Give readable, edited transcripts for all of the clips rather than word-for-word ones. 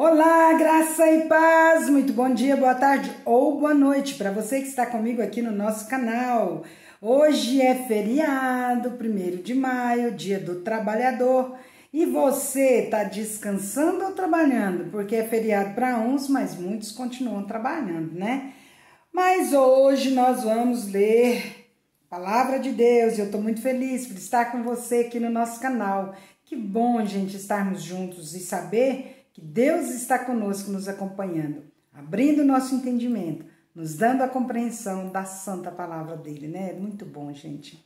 Olá, graça e paz, muito bom dia, boa tarde ou boa noite para você que está comigo aqui no nosso canal. Hoje é feriado, 1º de maio, dia do trabalhador, e você está descansando ou trabalhando? Porque é feriado para uns, mas muitos continuam trabalhando, né? Mas hoje nós vamos ler a Palavra de Deus e eu estou muito feliz por estar com você aqui no nosso canal. Que bom, gente, estarmos juntos e saber que Deus está conosco, nos acompanhando, abrindo o nosso entendimento, nos dando a compreensão da santa palavra dele, né? É muito bom, gente.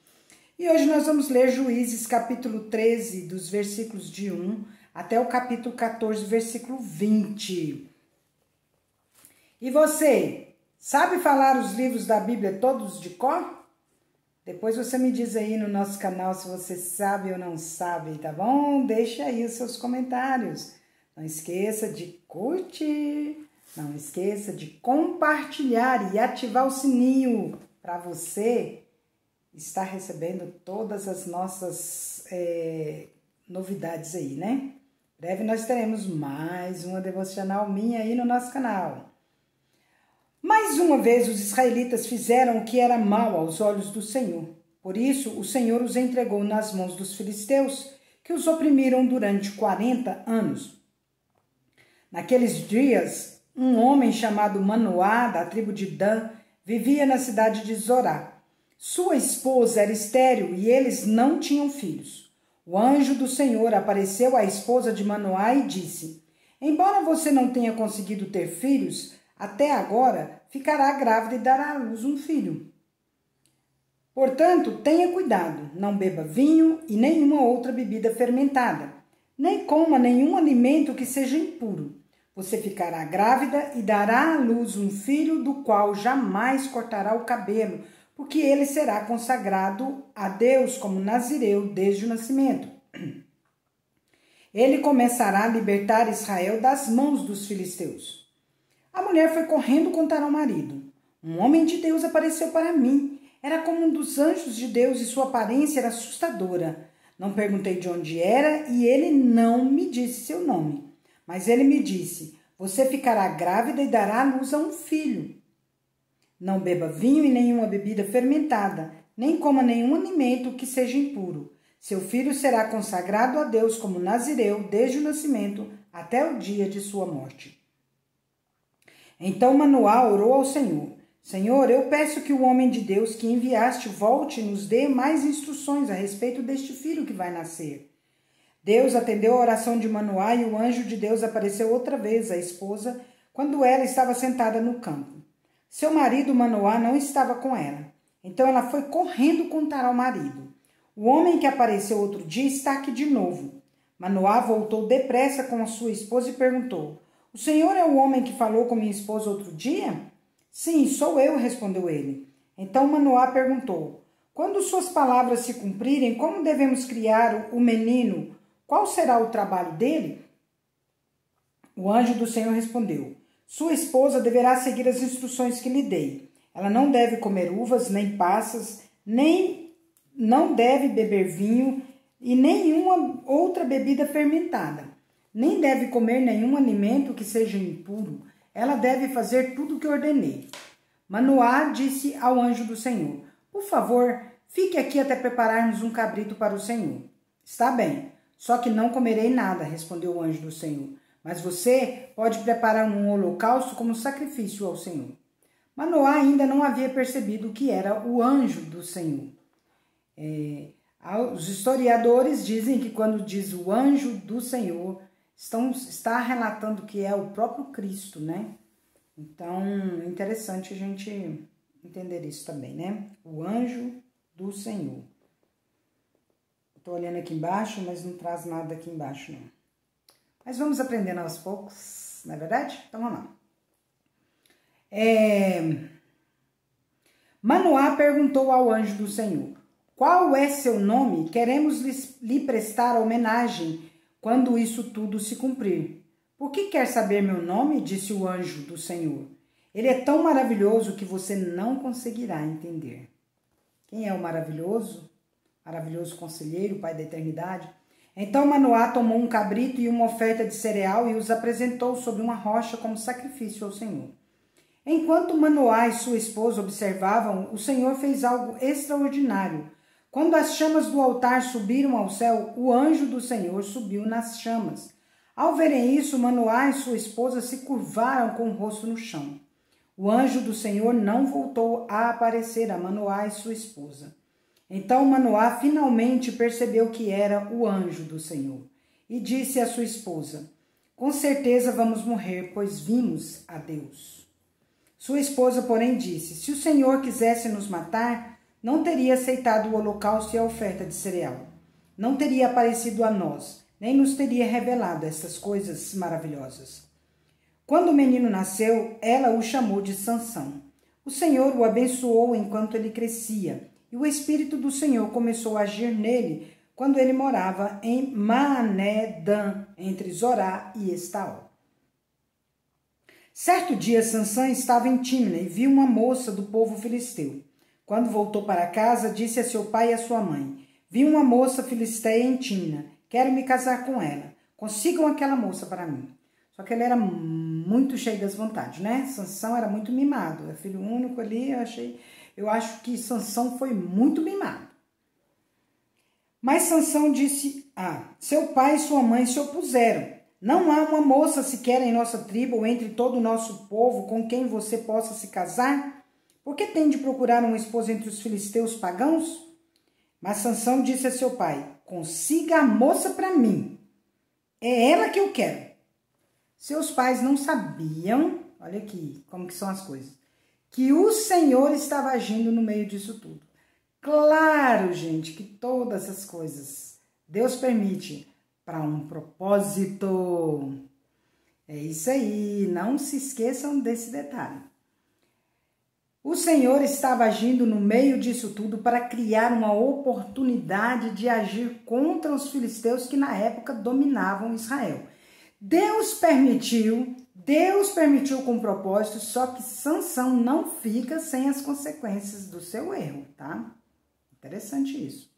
E hoje nós vamos ler Juízes, capítulo 13, dos versículos de 1 até o capítulo 14, versículo 20. E você, sabe falar os livros da Bíblia todos de cor? Depois você me diz aí no nosso canal se você sabe ou não sabe, tá bom? Deixa aí os seus comentários. Não esqueça de curtir, não esqueça de compartilhar e ativar o sininho para você estar recebendo todas as nossas novidades aí, né? Breve nós teremos mais uma devocional minha aí no nosso canal. Mais uma vez os israelitas fizeram o que era mal aos olhos do Senhor. Por isso o Senhor os entregou nas mãos dos filisteus, que os oprimiram durante 40 anos. Naqueles dias, um homem chamado Manoá, da tribo de Dan, vivia na cidade de Zorá. Sua esposa era estéril e eles não tinham filhos. O anjo do Senhor apareceu à esposa de Manoá e disse: Embora você não tenha conseguido ter filhos, até agora ficará grávida e dará à luz um filho. Portanto, tenha cuidado, não beba vinho e nenhuma outra bebida fermentada, nem coma nenhum alimento que seja impuro. Você ficará grávida e dará à luz um filho do qual jamais cortará o cabelo, porque ele será consagrado a Deus como nazireu desde o nascimento. Ele começará a libertar Israel das mãos dos filisteus. A mulher foi correndo contar ao marido. Um homem de Deus apareceu para mim. Era como um dos anjos de Deus e sua aparência era assustadora. Não perguntei de onde era e ele não me disse seu nome. Mas ele me disse: você ficará grávida e dará à luz a um filho. Não beba vinho e nenhuma bebida fermentada, nem coma nenhum alimento que seja impuro. Seu filho será consagrado a Deus como nazireu desde o nascimento até o dia de sua morte. Então Manoá orou ao Senhor: Senhor, eu peço que o homem de Deus que enviaste volte e nos dê mais instruções a respeito deste filho que vai nascer. Deus atendeu a oração de Manoá e o anjo de Deus apareceu outra vez à esposa quando ela estava sentada no campo. Seu marido Manoá não estava com ela. Então ela foi correndo contar ao marido: o homem que apareceu outro dia está aqui de novo. Manoá voltou depressa com a sua esposa e perguntou: o senhor é o homem que falou com minha esposa outro dia? Sim, sou eu, respondeu ele. Então Manoá perguntou: quando suas palavras se cumprirem, como devemos criar o menino? Qual será o trabalho dele? O anjo do Senhor respondeu: sua esposa deverá seguir as instruções que lhe dei. Ela não deve comer uvas, nem passas, nem não deve beber vinho e nenhuma outra bebida fermentada. Nem deve comer nenhum alimento que seja impuro. Ela deve fazer tudo o que ordenei. Manoá disse ao anjo do Senhor: por favor, fique aqui até prepararmos um cabrito para o Senhor. Está bem. Só que não comerei nada, respondeu o anjo do Senhor. Mas você pode preparar um holocausto como sacrifício ao Senhor. Manoá ainda não havia percebido que era o anjo do Senhor. Os historiadores dizem que quando diz o anjo do Senhor, está relatando que é o próprio Cristo, né? Então, é interessante a gente entender isso também, né? O anjo do Senhor. Estou olhando aqui embaixo, mas não traz nada aqui embaixo, não. Mas vamos aprendendo aos poucos, não é verdade? Então, vamos lá. Manoá perguntou ao anjo do Senhor: qual é seu nome? Queremos lhe prestar homenagem quando isso tudo se cumprir. Por que quer saber meu nome? Disse o anjo do Senhor. Ele é tão maravilhoso que você não conseguirá entender. Quem é o maravilhoso? Maravilhoso conselheiro, Pai da eternidade. Então Manoá tomou um cabrito e uma oferta de cereal e os apresentou sobre uma rocha como sacrifício ao Senhor. Enquanto Manoá e sua esposa observavam, o Senhor fez algo extraordinário. Quando as chamas do altar subiram ao céu, o anjo do Senhor subiu nas chamas. Ao verem isso, Manoá e sua esposa se curvaram com o rosto no chão. O anjo do Senhor não voltou a aparecer a Manoá e sua esposa. Então Manoá finalmente percebeu que era o anjo do Senhor e disse à sua esposa: com certeza vamos morrer, pois vimos a Deus. Sua esposa, porém, disse: se o Senhor quisesse nos matar, não teria aceitado o holocausto e a oferta de cereal. Não teria aparecido a nós, nem nos teria revelado essas coisas maravilhosas. Quando o menino nasceu, ela o chamou de Sansão. O Senhor o abençoou enquanto ele crescia, e o Espírito do Senhor começou a agir nele quando ele morava em Maanedã, entre Zorá e Estaol. Certo dia, Sansão estava em Tímina e viu uma moça do povo filisteu. Quando voltou para casa, disse a seu pai e a sua mãe: vi uma moça filisteia em Tímina, quero me casar com ela. Consigam aquela moça para mim. Só que ele era muito cheio das vontades, né? Sansão era muito mimado, é filho único ali, eu acho que Sansão foi muito mimado. Mas Sansão disse: seu pai e sua mãe se opuseram. Não há uma moça sequer em nossa tribo ou entre todo o nosso povo com quem você possa se casar? Por que tem de procurar uma esposa entre os filisteus pagãos? Mas Sansão disse a seu pai: consiga a moça para mim. É ela que eu quero. Seus pais não sabiam, olha aqui como que são as coisas, que o Senhor estava agindo no meio disso tudo. Claro, gente, que todas as coisas Deus permite para um propósito. É isso aí, não se esqueçam desse detalhe. O Senhor estava agindo no meio disso tudo para criar uma oportunidade de agir contra os filisteus que na época dominavam Israel. Deus permitiu com propósito, só que Sansão não fica sem as consequências do seu erro, tá? Interessante isso.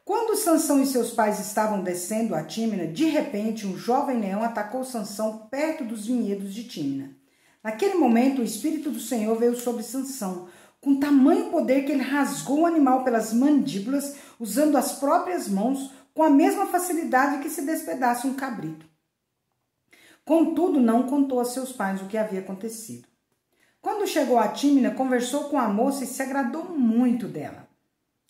Quando Sansão e seus pais estavam descendo a Tímina, de repente um jovem leão atacou Sansão perto dos vinhedos de Tímina. Naquele momento, o Espírito do Senhor veio sobre Sansão, com tamanho poder que ele rasgou o animal pelas mandíbulas, usando as próprias mãos, com a mesma facilidade que se despedaça um cabrito. Contudo, não contou a seus pais o que havia acontecido. Quando chegou a Tímina, conversou com a moça e se agradou muito dela.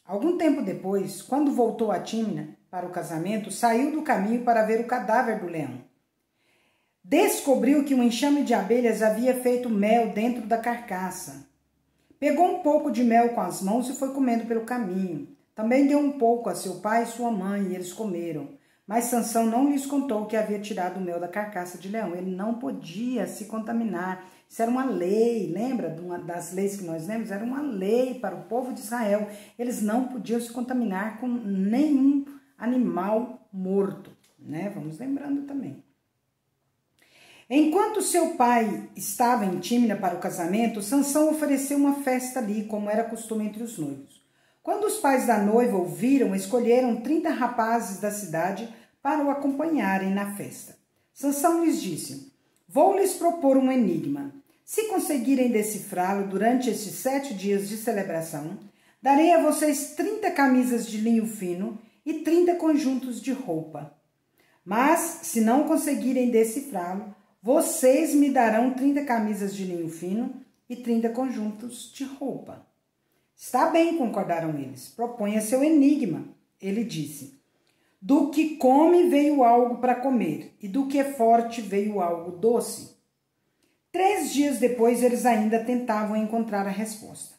Algum tempo depois, quando voltou a Tímina para o casamento, saiu do caminho para ver o cadáver do leão. Descobriu que um enxame de abelhas havia feito mel dentro da carcaça. Pegou um pouco de mel com as mãos e foi comendo pelo caminho. Também deu um pouco a seu pai e sua mãe, e eles comeram. Mas Sansão não lhes contou que havia tirado o mel da carcaça de leão. Ele não podia se contaminar. Isso era uma lei, lembra das leis que nós lemos? Era uma lei para o povo de Israel. Eles não podiam se contaminar com nenhum animal morto, né? Vamos lembrando também. Enquanto seu pai estava em Tímina para o casamento, Sansão ofereceu uma festa ali, como era costume entre os noivos. Quando os pais da noiva ouviram, escolheram 30 rapazes da cidade para o acompanharem na festa. Sansão lhes disse: vou lhes propor um enigma. Se conseguirem decifrá-lo durante estes 7 dias de celebração, darei a vocês 30 camisas de linho fino e 30 conjuntos de roupa. Mas, se não conseguirem decifrá-lo, vocês me darão 30 camisas de linho fino e 30 conjuntos de roupa. Está bem, concordaram eles. Proponha seu enigma. Ele disse: do que come veio algo para comer, e do que é forte veio algo doce. 3 dias depois, eles ainda tentavam encontrar a resposta.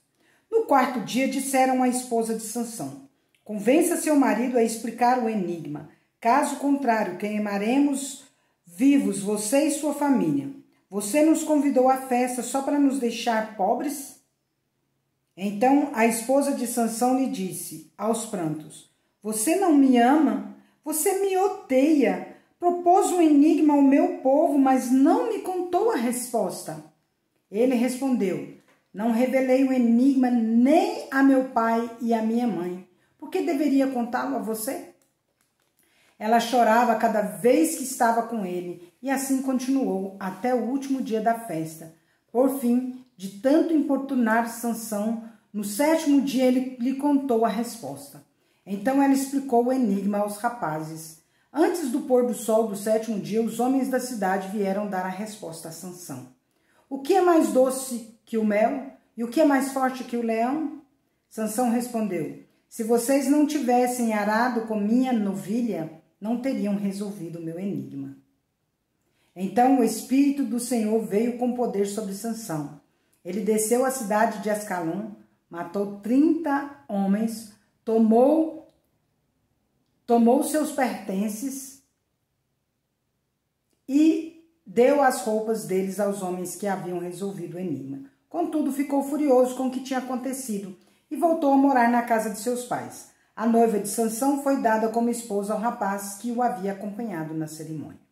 No 4º dia, disseram à esposa de Sansão: convença seu marido a explicar o enigma. Caso contrário, queimaremos vivos você e sua família. Você nos convidou à festa só para nos deixar pobres? Então a esposa de Sansão lhe disse, aos prantos: você não me ama? Você me odeia. Propôs um enigma ao meu povo, mas não me contou a resposta. Ele respondeu: não revelei o enigma nem a meu pai e a minha mãe. Por que deveria contá-lo a você? Ela chorava cada vez que estava com ele, e assim continuou até o último dia da festa. Por fim, de tanto importunar Sansão, no 7º dia ele lhe contou a resposta. Então ela explicou o enigma aos rapazes. Antes do pôr do sol do 7º dia, os homens da cidade vieram dar a resposta a Sansão. O que é mais doce que o mel? E o que é mais forte que o leão? Sansão respondeu: se vocês não tivessem arado com minha novilha, não teriam resolvido o meu enigma. Então o Espírito do Senhor veio com poder sobre Sansão. Ele desceu à cidade de Ascalon, matou 30 homens, tomou seus pertences e deu as roupas deles aos homens que haviam resolvido o enigma. Contudo, ficou furioso com o que tinha acontecido e voltou a morar na casa de seus pais. A noiva de Sansão foi dada como esposa ao rapaz que o havia acompanhado na cerimônia.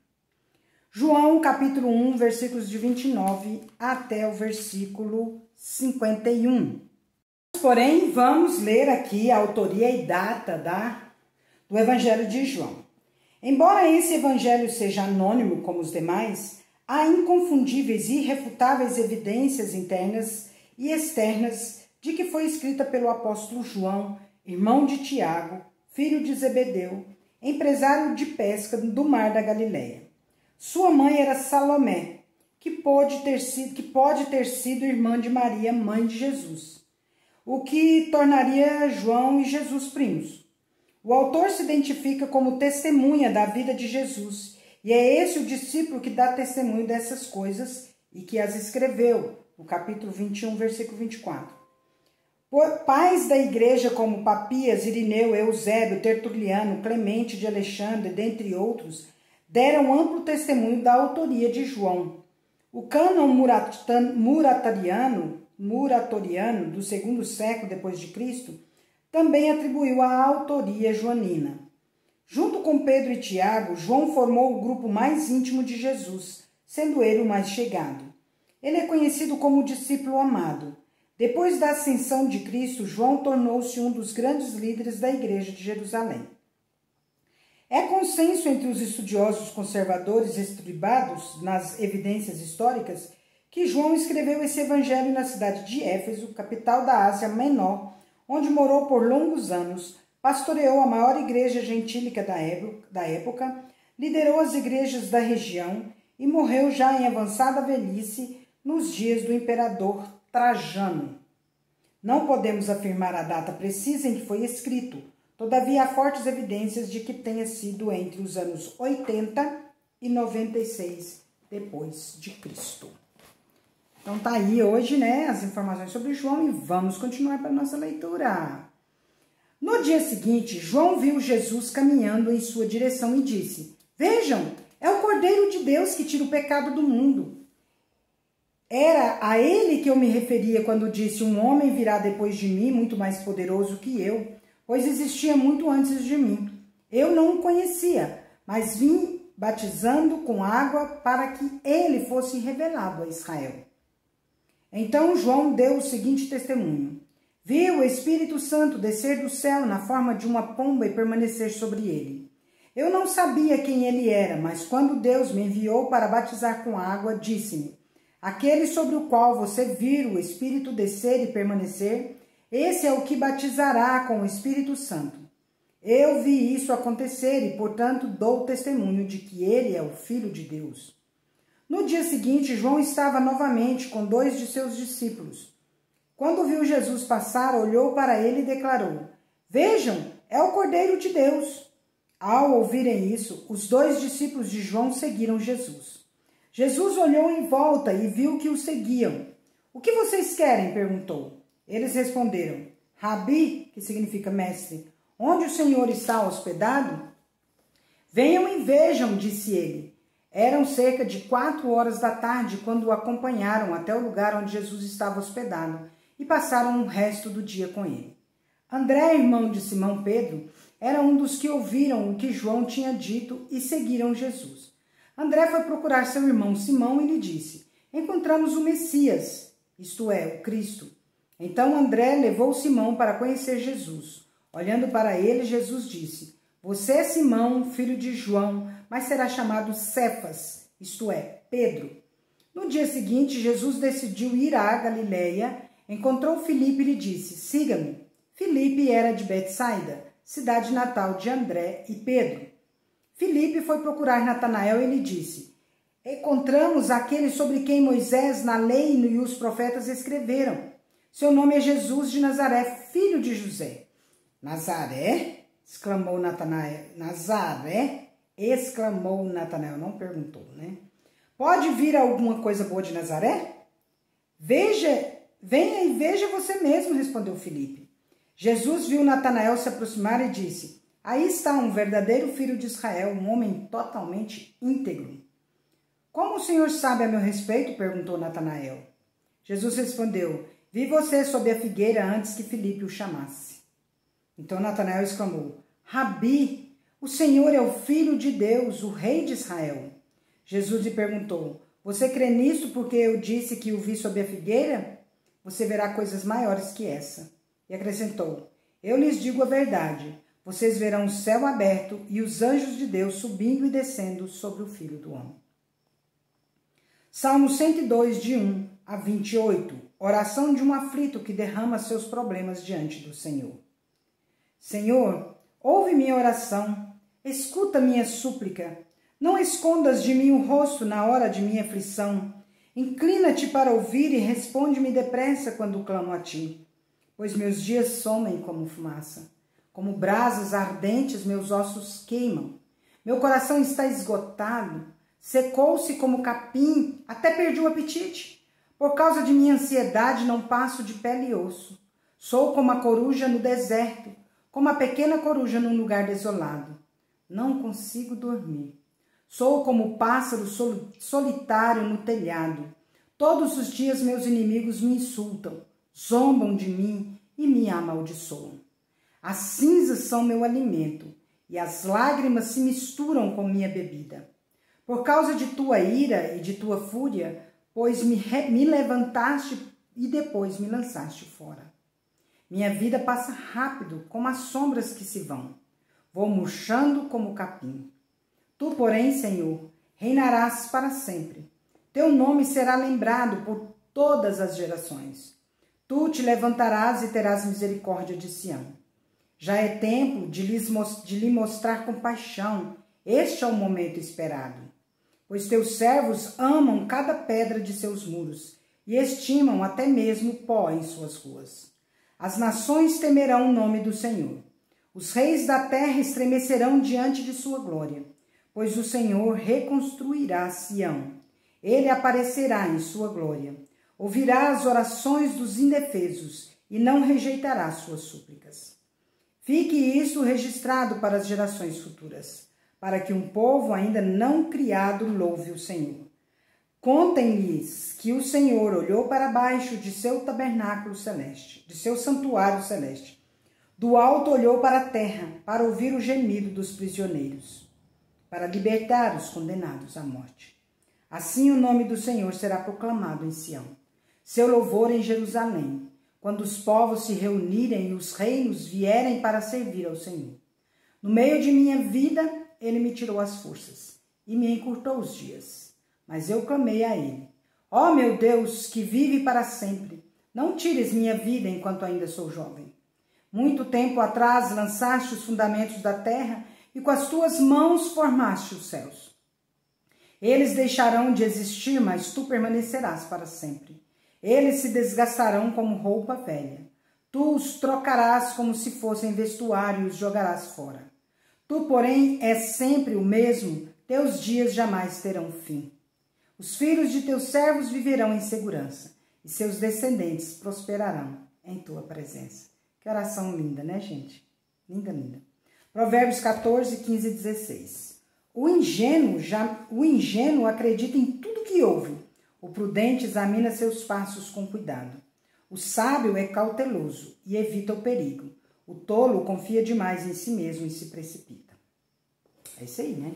João, capítulo 1, versículos de 29 até o versículo 51. Porém, vamos ler aqui a autoria e data do Evangelho de João. Embora esse evangelho seja anônimo como os demais, há inconfundíveis e irrefutáveis evidências internas e externas de que foi escrita pelo apóstolo João, irmão de Tiago, filho de Zebedeu, empresário de pesca do mar da Galileia. Sua mãe era Salomé, que pode ter sido irmã de Maria, mãe de Jesus, o que tornaria João e Jesus primos. O autor se identifica como testemunha da vida de Jesus, e é esse o discípulo que dá testemunho dessas coisas e que as escreveu, no capítulo 21, versículo 24. Pais da igreja como Papias, Irineu, Eusébio, Tertuliano, Clemente de Alexandre, dentre outros, deram amplo testemunho da autoria de João. O cânon muratoriano do 2º século depois de Cristo também atribuiu a autoria joanina. Junto com Pedro e Tiago, João formou o grupo mais íntimo de Jesus, sendo ele o mais chegado. Ele é conhecido como o discípulo amado. Depois da ascensão de Cristo, João tornou-se um dos grandes líderes da igreja de Jerusalém. É consenso entre os estudiosos conservadores estribados nas evidências históricas que João escreveu esse evangelho na cidade de Éfeso, capital da Ásia Menor, onde morou por longos anos, pastoreou a maior igreja gentílica da época, liderou as igrejas da região e morreu já em avançada velhice nos dias do imperador Trajano. Não podemos afirmar a data precisa em que foi escrito, todavia há fortes evidências de que tenha sido entre os anos 80 e 96 depois de Cristo. Então tá aí hoje, né, as informações sobre João e vamos continuar para a nossa leitura. No dia seguinte, João viu Jesus caminhando em sua direção e disse: vejam, é o Cordeiro de Deus que tira o pecado do mundo. Era a ele que eu me referia quando disse: um homem virá depois de mim, muito mais poderoso que eu, pois existia muito antes de mim. Eu não o conhecia, mas vim batizando com água para que ele fosse revelado a Israel. Então João deu o seguinte testemunho: vi o Espírito Santo descer do céu na forma de uma pomba e permanecer sobre ele. Eu não sabia quem ele era, mas quando Deus me enviou para batizar com água, disse-me: aquele sobre o qual você vir o Espírito descer e permanecer, esse é o que batizará com o Espírito Santo. Eu vi isso acontecer e, portanto, dou testemunho de que ele é o Filho de Deus. No dia seguinte, João estava novamente com 2 de seus discípulos. Quando viu Jesus passar, olhou para ele e declarou: vejam, é o Cordeiro de Deus. Ao ouvirem isso, os 2 discípulos de João seguiram Jesus. Jesus olhou em volta e viu que o seguiam. O que vocês querem? Perguntou. Eles responderam: Rabi, que significa mestre, onde o Senhor está hospedado? Venham e vejam, disse ele. Eram cerca de 4 horas da tarde quando o acompanharam até o lugar onde Jesus estava hospedado e passaram o resto do dia com ele. André, irmão de Simão Pedro, era um dos que ouviram o que João tinha dito e seguiram Jesus. André foi procurar seu irmão Simão e lhe disse: encontramos o Messias, isto é, o Cristo. Então André levou Simão para conhecer Jesus. Olhando para ele, Jesus disse: Você é Simão, filho de João, mas será chamado Cefas, isto é, Pedro. No dia seguinte, Jesus decidiu ir à Galileia, encontrou Filipe e lhe disse, siga-me. Filipe era de Betsaida, cidade natal de André e Pedro. Filipe foi procurar Natanael e lhe disse, encontramos aquele sobre quem Moisés, na lei e os profetas escreveram. Seu nome é Jesus de Nazaré, filho de José. Nazaré? Exclamou Natanael. Nazaré? Exclamou Natanael. Não perguntou, né? Pode vir alguma coisa boa de Nazaré? Venha e veja você mesmo, respondeu Filipe. Jesus viu Natanael se aproximar e disse, aí está um verdadeiro filho de Israel, um homem totalmente íntegro. Como o senhor sabe a meu respeito? Perguntou Natanael. Jesus respondeu, vi você sob a figueira antes que Filipe o chamasse. Então Natanael exclamou, Rabi, o Senhor é o Filho de Deus, o Rei de Israel. Jesus lhe perguntou, você crê nisso porque eu disse que o vi sob a figueira? Você verá coisas maiores que essa. E acrescentou, eu lhes digo a verdade, vocês verão o céu aberto e os anjos de Deus subindo e descendo sobre o Filho do Homem. Salmo 102, de 1 a 28, oração de um aflito que derrama seus problemas diante do Senhor. Senhor, ouve minha oração, escuta minha súplica, não escondas de mim o rosto na hora de minha aflição, inclina-te para ouvir e responde-me depressa quando clamo a ti, pois meus dias somem como fumaça, como brasas ardentes meus ossos queimam, meu coração está esgotado, secou-se como capim, até perdi o apetite. Por causa de minha ansiedade não passo de pele e osso. Sou como a coruja no deserto, como a pequena coruja num lugar desolado. Não consigo dormir. Sou como o pássaro solitário no telhado. Todos os dias meus inimigos me insultam, zombam de mim e me amaldiçoam. As cinzas são meu alimento e as lágrimas se misturam com minha bebida. Por causa de tua ira e de tua fúria, pois me levantaste e depois me lançaste fora. Minha vida passa rápido, como as sombras que se vão. Vou murchando como o capim. Tu, porém, Senhor, reinarás para sempre. Teu nome será lembrado por todas as gerações. Tu te levantarás e terás misericórdia de Sião. Já é tempo de lhe mostrar compaixão. Este é o momento esperado. Pois teus servos amam cada pedra de seus muros e estimam até mesmo pó em suas ruas. As nações temerão o nome do Senhor. Os reis da terra estremecerão diante de sua glória, pois o Senhor reconstruirá Sião. Ele aparecerá em sua glória. Ouvirá as orações dos indefesos e não rejeitará suas súplicas. Fique isso registrado para as gerações futuras, para que um povo ainda não criado louve o Senhor. Contem-lhes que o Senhor olhou para baixo de seu tabernáculo celeste, de seu santuário celeste. Do alto olhou para a terra, para ouvir o gemido dos prisioneiros, para libertar os condenados à morte. Assim o nome do Senhor será proclamado em Sião, seu louvor em Jerusalém, quando os povos se reunirem e os reinos vierem para servir ao Senhor. No meio de minha vida, ele me tirou as forças e me encurtou os dias. Mas eu clamei a ele. Ó meu Deus, que vive para sempre, não tires minha vida enquanto ainda sou jovem. Muito tempo atrás lançaste os fundamentos da terra e com as tuas mãos formaste os céus. Eles deixarão de existir, mas tu permanecerás para sempre. Eles se desgastarão como roupa velha. Tu os trocarás como se fossem vestuário e os jogarás fora. Tu, porém, és sempre o mesmo, teus dias jamais terão fim. Os filhos de teus servos viverão em segurança, e seus descendentes prosperarão em tua presença. Que oração linda, né, gente? Linda, linda. Provérbios 14, 15 e 16. O ingênuo acredita em tudo que ouve. O prudente examina seus passos com cuidado. O sábio é cauteloso e evita o perigo. O tolo confia demais em si mesmo e se precipita. É isso aí, né?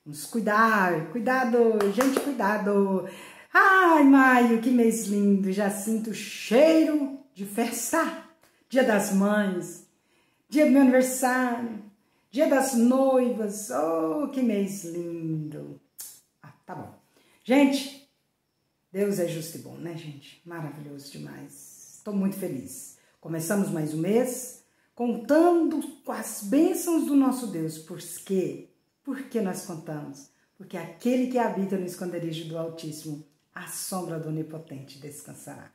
Vamos cuidar, cuidado, gente, cuidado. Ai, maio, que mês lindo, já sinto cheiro de festa. Dia das Mães, dia do meu aniversário, Dia das Noivas. Oh, que mês lindo. Ah, tá bom. Gente, Deus é justo e bom, né, gente? Maravilhoso demais. Estou muito feliz. Começamos mais um mês contando com as bênçãos do nosso Deus. Por quê? Por que nós contamos? Porque aquele que habita no esconderijo do Altíssimo, à sombra do Onipotente descansará.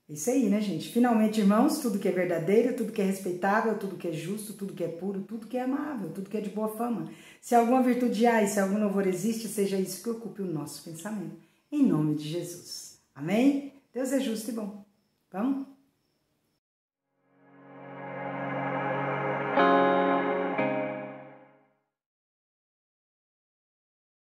Isso aí, né, gente? Finalmente, irmãos, tudo que é verdadeiro, tudo que é respeitável, tudo que é justo, tudo que é puro, tudo que é amável, tudo que é de boa fama. Se alguma virtude há e se algum louvor existe, seja isso que ocupe o nosso pensamento. Em nome de Jesus. Amém? Deus é justo e bom. Vamos?